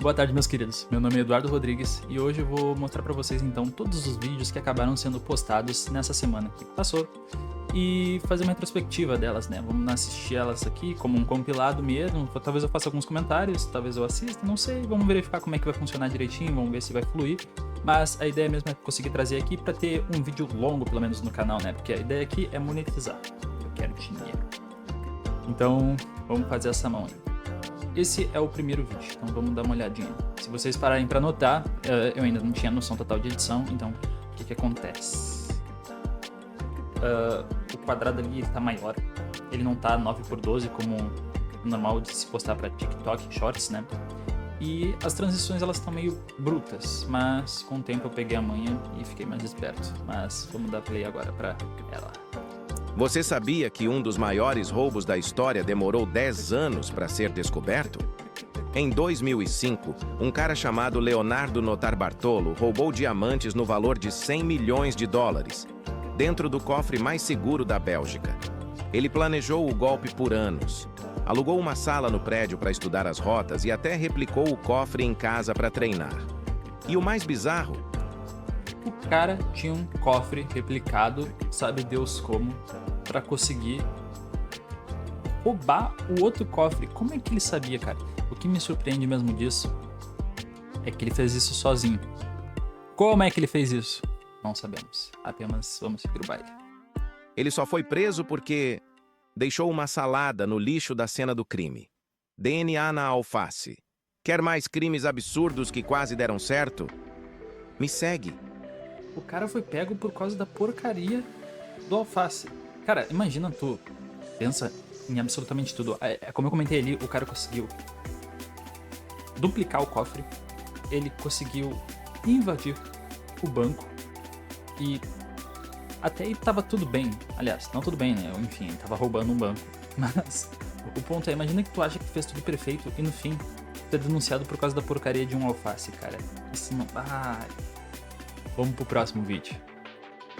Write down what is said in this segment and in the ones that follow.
Boa tarde, meus queridos. Meu nome é Eduardo Rodrigues e hoje eu vou mostrar pra vocês então todos os vídeos que acabaram sendo postados nessa semana que passou e fazer uma retrospectiva delas, né? Vamos assistir elas aqui como um compilado mesmo. Talvez eu faça alguns comentários, talvez eu assista, não sei. Vamos verificar como é que vai funcionar direitinho, vamos ver se vai fluir. Mas a ideia mesmo é conseguir trazer aqui pra ter um vídeo longo, pelo menos no canal, né? Porque a ideia aqui é monetizar. Eu quero dinheiro. Então, vamos fazer essa mão aí. Esse é o primeiro vídeo, então vamos dar uma olhadinha. Se vocês pararem para notar, eu ainda não tinha noção total de edição, então o que acontece? O quadrado ali está maior, ele não tá 9x12 como normal de se postar para TikTok, Shorts, né? E as transições elas estão meio brutas, mas com o tempo eu peguei a manha e fiquei mais esperto. Mas vamos dar play agora para ela. Você sabia que um dos maiores roubos da história demorou 10 anos para ser descoberto? Em 2005, um cara chamado Leonardo Notarbartolo roubou diamantes no valor de 100 milhões de dólares, dentro do cofre mais seguro da Bélgica. Ele planejou o golpe por anos, alugou uma sala no prédio para estudar as rotas e até replicou o cofre em casa para treinar. E o mais bizarro? O cara tinha um cofre replicado, sabe Deus como, pra conseguir roubar o outro cofre. Como é que ele sabia, cara? O que me surpreende mesmo disso é que ele fez isso sozinho. Como é que ele fez isso? Não sabemos. Apenas vamos seguir o baile. Ele só foi preso porque deixou uma salada no lixo da cena do crime. DNA na alface. Quer mais crimes absurdos que quase deram certo? Me segue. O cara foi pego por causa da porcaria do alface. Cara, imagina tu, pensa em absolutamente tudo. Como eu comentei ali, o cara conseguiu duplicar o cofre, ele conseguiu invadir o banco e até aí tava tudo bem. Aliás, não tudo bem, né? Enfim, ele tava roubando um banco. Mas o ponto é, imagina que tu acha que fez tudo perfeito e no fim tu é denunciado por causa da porcaria de um alface, cara. Isso não... Vamos pro próximo vídeo.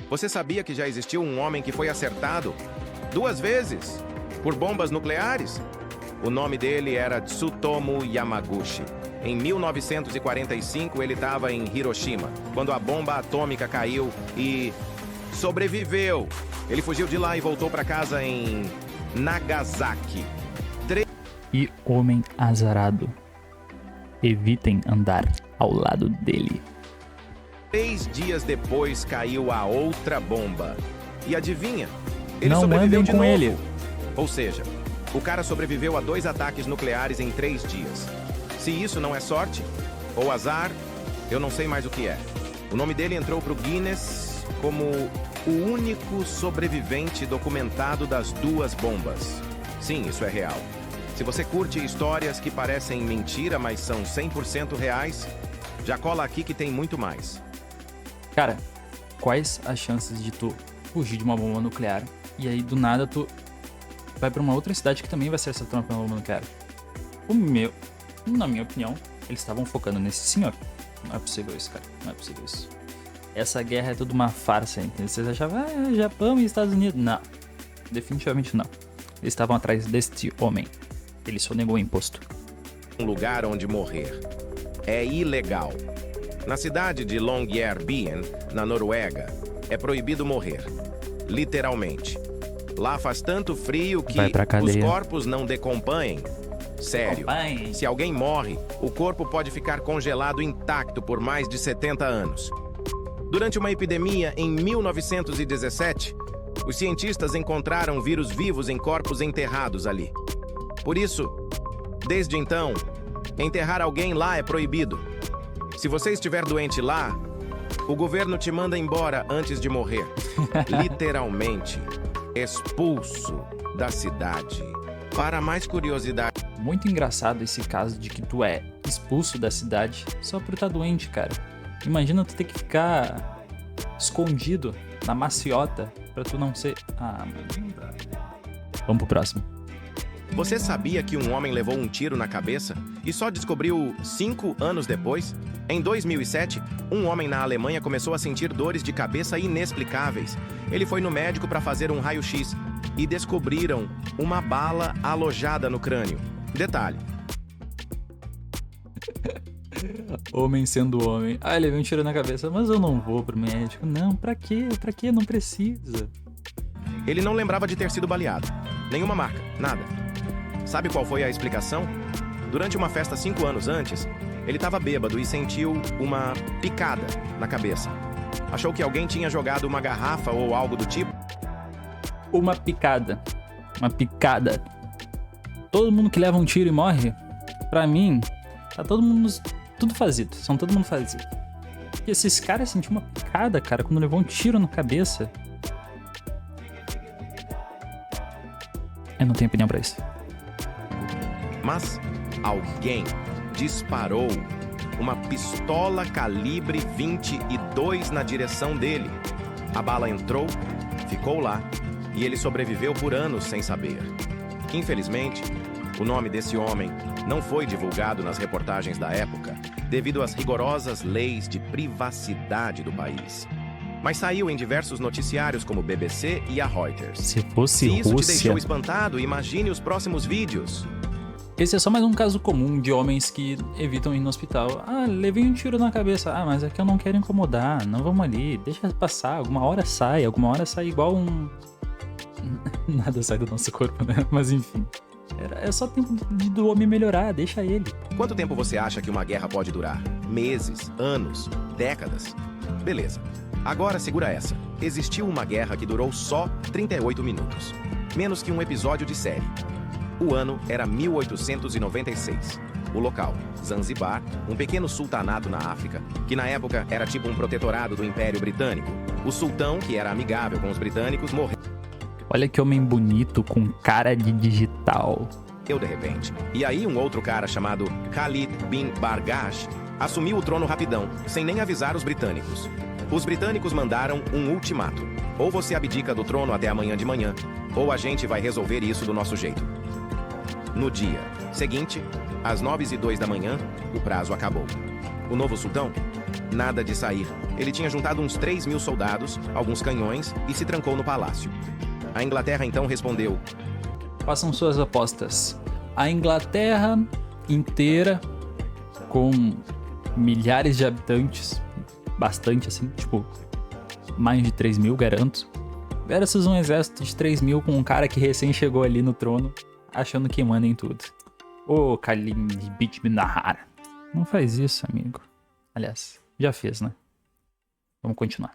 Você sabia que já existiu um homem que foi acertado 2 vezes por bombas nucleares? O nome dele era Tsutomu Yamaguchi. Em 1945, ele estava em Hiroshima, quando a bomba atômica caiu e sobreviveu. Ele fugiu de lá e voltou para casa em Nagasaki. E homem azarado. Evitem andar ao lado dele. 3 dias depois caiu a outra bomba. E adivinha? Ele não sobreviveu andem de com novo. ele. Ou seja, o cara sobreviveu a 2 ataques nucleares em 3 dias. Se isso não é sorte ou azar, eu não sei mais o que é. O nome dele entrou pro Guinness como o único sobrevivente documentado das 2 bombas. Sim, isso é real. Se você curte histórias que parecem mentira, mas são 100% reais, já cola aqui que tem muito mais. Cara, quais as chances de tu fugir de uma bomba nuclear e aí do nada tu vai pra uma outra cidade que também vai ser acertada por uma bomba nuclear? Na minha opinião, eles estavam focando nesse senhor. Não é possível isso, cara. Não é possível isso. Essa guerra é tudo uma farsa, entendeu? Vocês achavam, Japão e Estados Unidos. Não, definitivamente não. Eles estavam atrás deste homem. Ele só negou o imposto. Um lugar onde morrer é ilegal. Na cidade de Longyearbyen, na Noruega, é proibido morrer. Literalmente. Lá faz tanto frio que os corpos não decompõem. Sério, se alguém morre, o corpo pode ficar congelado intacto por mais de 70 anos. Durante uma epidemia em 1917, os cientistas encontraram vírus vivos em corpos enterrados ali. Por isso, desde então, enterrar alguém lá é proibido. Se você estiver doente lá, o governo te manda embora antes de morrer. Literalmente, expulso da cidade. Para mais curiosidade... Muito engraçado esse caso de que tu é expulso da cidade só por estar doente, cara. Imagina tu ter que ficar escondido na maciota pra tu não ser... mano. Vamos pro próximo. Você sabia que um homem levou um tiro na cabeça e só descobriu 5 anos depois? Em 2007, um homem na Alemanha começou a sentir dores de cabeça inexplicáveis. Ele foi no médico para fazer um raio-x e descobriram uma bala alojada no crânio. Detalhe: Homem sendo homem. Ah, levei um tiro na cabeça, mas eu não vou pro médico. Não, pra quê? Pra quê? Não precisa. Ele não lembrava de ter sido baleado. Nenhuma marca, nada. Sabe qual foi a explicação? Durante uma festa 5 anos antes, ele estava bêbado e sentiu uma picada na cabeça. Achou que alguém tinha jogado uma garrafa ou algo do tipo? Uma picada. Uma picada. Todo mundo que leva um tiro e morre, pra mim, tá todo mundo... Tudo fazido. São todo mundo fazido. E esses caras sentiram uma picada, cara, quando levou um tiro na cabeça. Eu não tenho opinião pra isso. Mas alguém disparou uma pistola calibre 22 na direção dele. A bala entrou, ficou lá, e ele sobreviveu por anos sem saber. Infelizmente, o nome desse homem não foi divulgado nas reportagens da época, devido às rigorosas leis de privacidade do país. Mas saiu em diversos noticiários como BBC e a Reuters. Se fosse Se isso te Rússia... deixou espantado, imagine os próximos vídeos. Esse é só mais um caso comum de homens que evitam ir no hospital. Ah, levei um tiro na cabeça. Ah, mas é que eu não quero incomodar. Não vamos ali. Deixa passar. Alguma hora sai igual um... Nada sai do nosso corpo, né? Mas enfim. É só tempo do homem melhorar. Deixa ele. Quanto tempo você acha que uma guerra pode durar? Meses? Anos? Décadas? Beleza. Agora segura essa. Existiu uma guerra que durou só 38 minutos. Menos que um episódio de série. O ano era 1896. O local, Zanzibar, um pequeno sultanato na África, que na época era tipo um protetorado do Império Britânico. O sultão, que era amigável com os britânicos, morreu Olha que homem bonito com cara de digital. de repente. E aí um outro cara chamado Khalid bin Bargash assumiu o trono rapidão, sem nem avisar os britânicos. Os britânicos mandaram um ultimato. Ou você abdica do trono até amanhã de manhã, ou a gente vai resolver isso do nosso jeito. No dia seguinte, às 9h02 da manhã, o prazo acabou. O novo sultão? Nada de sair. Ele tinha juntado uns 3.000 soldados, alguns canhões e se trancou no palácio. A Inglaterra então respondeu: Façam suas apostas. A Inglaterra inteira, com milhares de habitantes, bastante assim, tipo, mais de 3.000, garanto, versus um exército de 3.000 com um cara que recém chegou ali no trono, achando que manda em tudo. Ô, Khalid bin Nahar. Não faz isso, amigo. Aliás, já fez, né? Vamos continuar.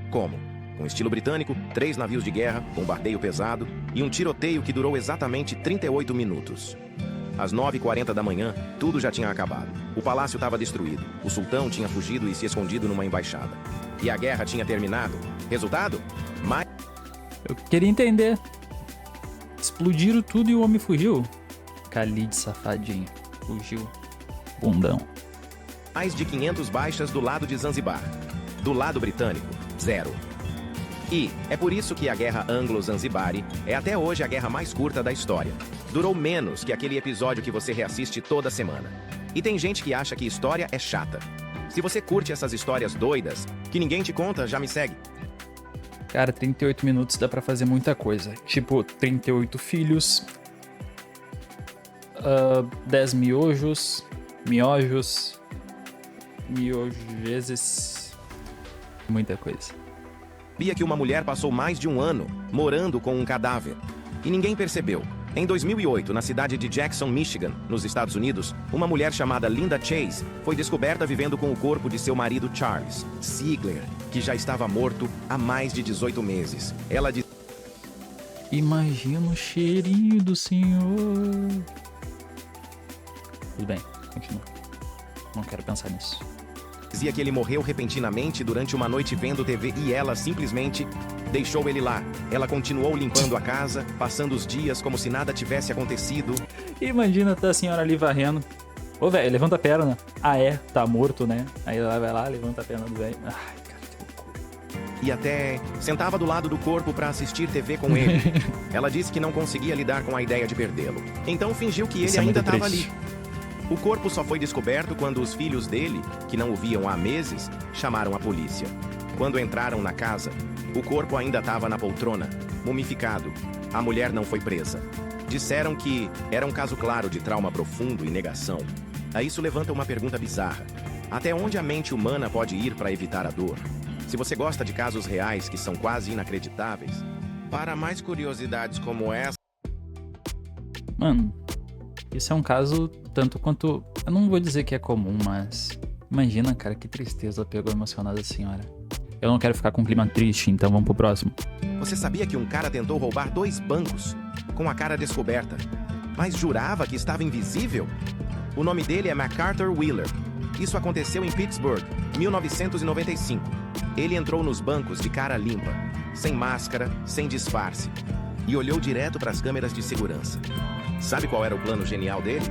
como? Com estilo britânico, 3 navios de guerra, bombardeio pesado e um tiroteio que durou exatamente 38 minutos. Às 9h40 da manhã, tudo já tinha acabado. O palácio estava destruído, o sultão tinha fugido e se escondido numa embaixada. E a guerra tinha terminado. Resultado? Eu queria entender. Explodiram tudo e o homem fugiu? Khalid safadinho. Fugiu. Bundão. Mais de 500 baixas do lado de Zanzibar. Do lado britânico, 0. E é por isso que a Guerra Anglo-Zanzibari é até hoje a guerra mais curta da história. Durou menos que aquele episódio que você reassiste toda semana. E tem gente que acha que história é chata. Se você curte essas histórias doidas, que ninguém te conta, já me segue. Cara, 38 minutos dá pra fazer muita coisa. Tipo, 38 filhos, 10 miojos, vezes muita coisa. Sabia que uma mulher passou mais de um ano morando com um cadáver. E ninguém percebeu. Em 2008, na cidade de Jackson, Michigan, nos Estados Unidos, uma mulher chamada Linda Chase foi descoberta vivendo com o corpo de seu marido Charles Ziegler, que já estava morto há mais de 18 meses. Ela disse: Imagina o cheirinho do senhor. Tudo bem, continua. Não quero pensar nisso. Dizia que ele morreu repentinamente durante uma noite vendo TV e ela simplesmente deixou ele lá. Ela continuou limpando a casa, passando os dias como se nada tivesse acontecido. Imagina tá a senhora ali varrendo. Ô, velho, levanta a perna. Ah, é? Tá morto, né? Aí ela vai lá, levanta a perna do velho. Ai, cara, que loucura. E até sentava do lado do corpo para assistir TV com ele. Ela disse que não conseguia lidar com a ideia de perdê-lo. Então fingiu que ele ainda estava ali. O corpo só foi descoberto quando os filhos dele, que não o viam há meses, chamaram a polícia. Quando entraram na casa, o corpo ainda estava na poltrona, mumificado. A mulher não foi presa. Disseram que era um caso claro de trauma profundo e negação. Aí isso levanta uma pergunta bizarra. Até onde a mente humana pode ir para evitar a dor? Se você gosta de casos reais que são quase inacreditáveis, para mais curiosidades como essa... Mano, isso é um caso tanto quanto... Eu não vou dizer que é comum, mas... Imagina, cara, que tristeza pegou emocionada da senhora. Eu não quero ficar com um clima triste, então vamos pro próximo. Você sabia que um cara tentou roubar 2 bancos com a cara descoberta, mas jurava que estava invisível? O nome dele é MacArthur Wheeler. Isso aconteceu em Pittsburgh, 1995. Ele entrou nos bancos de cara limpa, sem máscara, sem disfarce, e olhou direto para as câmeras de segurança. Sabe qual era o plano genial dele?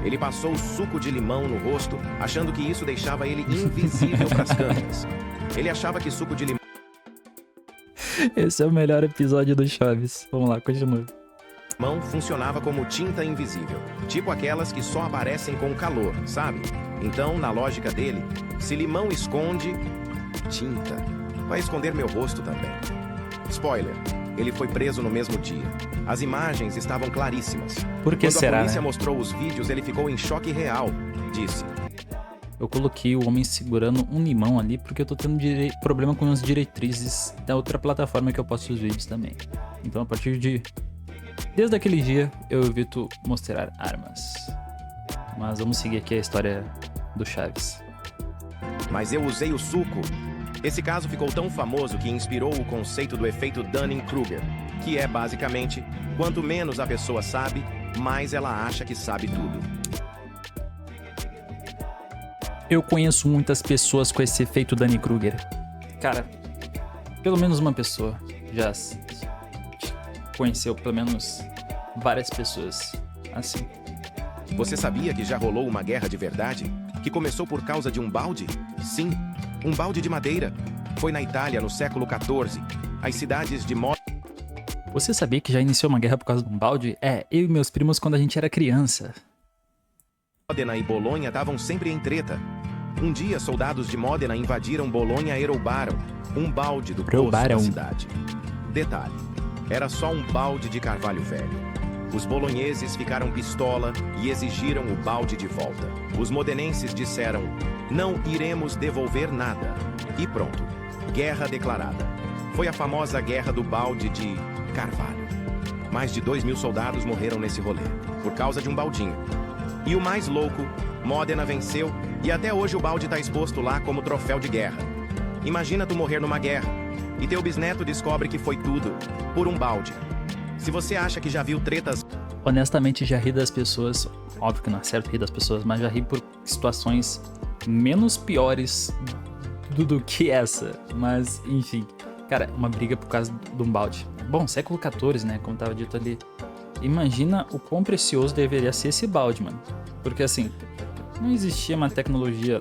Ele passou suco de limão no rosto, achando que isso deixava ele invisível para as câmeras. Ele achava que suco de limão... Esse é o melhor episódio do Chaves. Vamos lá, continua. Limão funcionava como tinta invisível, tipo aquelas que só aparecem com calor, sabe? Então, na lógica dele, se limão esconde tinta, vai esconder meu rosto também. Spoiler, ele foi preso no mesmo dia. As imagens estavam claríssimas. Por que Quando será, a polícia né? mostrou os vídeos, ele ficou em choque real. Disse: Eu coloquei o homem segurando um limão ali porque eu tô tendo problema com as diretrizes da outra plataforma que eu posto os vídeos também. Então, a partir de... Desde aquele dia, eu evito mostrar armas. Mas vamos seguir aqui a história do Chaves. mas eu usei o suco. Esse caso ficou tão famoso que inspirou o conceito do efeito Dunning-Kruger, que é basicamente, quanto menos a pessoa sabe, mais ela acha que sabe tudo. Eu conheço muitas pessoas com esse efeito Dunning-Kruger. Cara, pelo menos uma pessoa já conheceu pelo menos várias pessoas assim. Você sabia que já rolou uma guerra de verdade? Que começou por causa de um balde? Sim, um balde de madeira. Foi na Itália no século XIV. As cidades de Você sabia que já iniciou uma guerra por causa de um balde? Eu e meus primos quando a gente era criança. Modena e Bolonha estavam sempre em treta. Um dia, soldados de Modena invadiram Bolonha e roubaram um balde do poço da cidade. Detalhe, era só um balde de carvalho velho. Os bolonheses ficaram pistola e exigiram o balde de volta. Os modenenses disseram, não iremos devolver nada. E pronto, guerra declarada. Foi a famosa Guerra do Balde de Carvalho. Mais de 2.000 soldados morreram nesse rolê, por causa de um baldinho. E o mais louco, Modena venceu e até hoje o balde está exposto lá como troféu de guerra. Imagina tu morrer numa guerra e teu bisneto descobre que foi tudo por um balde. Se você acha que já viu tretas... Honestamente, já ri das pessoas. Óbvio que não é certo rir das pessoas, mas já ri por situações menos piores do que essa. Mas, enfim. Cara, uma briga por causa de um balde. Bom, século XIV, né? Como tava dito ali. Imagina o quão precioso deveria ser esse balde, mano. Porque, assim, não existia uma tecnologia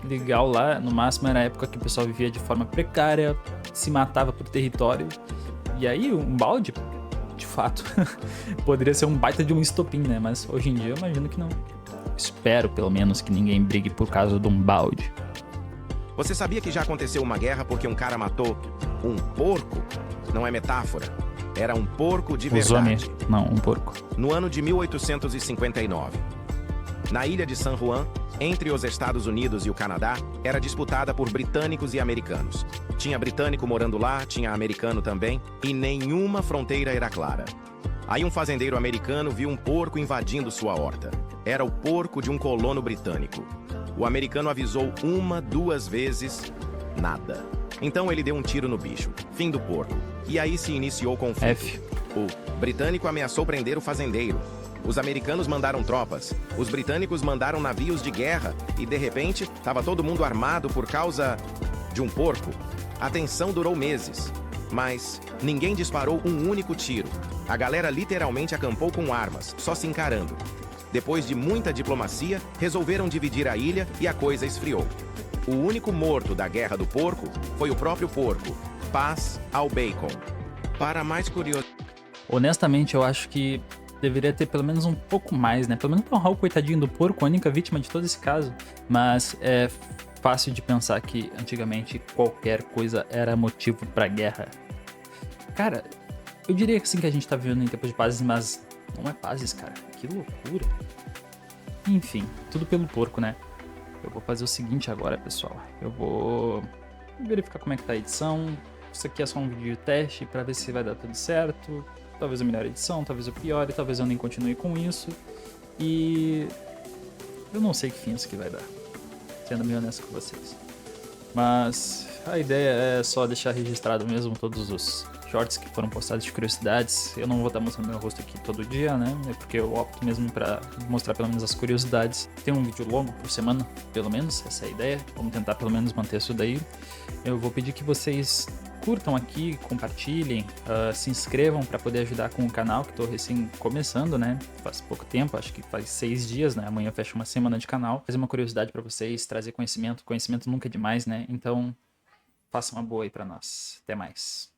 legal lá. No máximo era a época que o pessoal vivia de forma precária, se matava por território. E aí, um balde... de fato, poderia ser um baita de um estopim, né? Mas hoje em dia eu imagino que não. Espero, pelo menos, que ninguém brigue por causa de um balde. Você sabia que já aconteceu uma guerra porque um cara matou um porco? Não é metáfora. Era um porco de verdade. Não, um porco. No ano de 1859. Na ilha de San Juan, entre os Estados Unidos e o Canadá, era disputada por britânicos e americanos. Tinha britânico morando lá, tinha americano também, e nenhuma fronteira era clara. Aí um fazendeiro americano viu um porco invadindo sua horta. Era o porco de um colono britânico. O americano avisou 1, 2 vezes, nada. Então ele deu um tiro no bicho, fim do porco. E aí se iniciou o conflito. O britânico ameaçou prender o fazendeiro. Os americanos mandaram tropas, os britânicos mandaram navios de guerra e, de repente, estava todo mundo armado por causa de um porco. A tensão durou meses, mas ninguém disparou um único tiro. A galera literalmente acampou com armas, só se encarando. Depois de muita diplomacia, resolveram dividir a ilha e a coisa esfriou. O único morto da Guerra do Porco foi o próprio porco. Paz ao bacon. Para mais curioso... Honestamente, eu acho que deveria ter pelo menos um pouco mais, né? Pelo menos pra honrar o coitadinho do porco, a única vítima de todo esse caso. Mas é fácil de pensar que antigamente qualquer coisa era motivo pra guerra. Cara, eu diria que sim que a gente tá vivendo em tempos de pazes, mas não é pazes, cara. Que loucura. Enfim, tudo pelo porco, né? Eu vou fazer o seguinte agora, pessoal. Eu vou verificar como é que tá a edição. Isso aqui é só um vídeo de teste pra ver se vai dar tudo certo. Talvez eu melhore a edição, talvez eu piore, talvez eu nem continue com isso. E eu não sei que fim isso que vai dar, sendo bem honesto com vocês. Mas a ideia é só deixar registrado mesmo todos os shorts que foram postados de curiosidades. Eu não vou estar mostrando meu rosto aqui todo dia, né? É porque eu opto mesmo pra mostrar pelo menos as curiosidades. Tem um vídeo longo por semana, pelo menos, essa é a ideia. Vamos tentar pelo menos manter isso daí. Eu vou pedir que vocês curtam aqui, compartilhem, se inscrevam para poder ajudar com o canal, que estou recém começando, né? Faz pouco tempo, acho que faz 6 dias, né? Amanhã fecha uma semana de canal. Fazer uma curiosidade para vocês, trazer conhecimento. Conhecimento nunca é demais, né? Então, façam uma boa aí para nós. Até mais.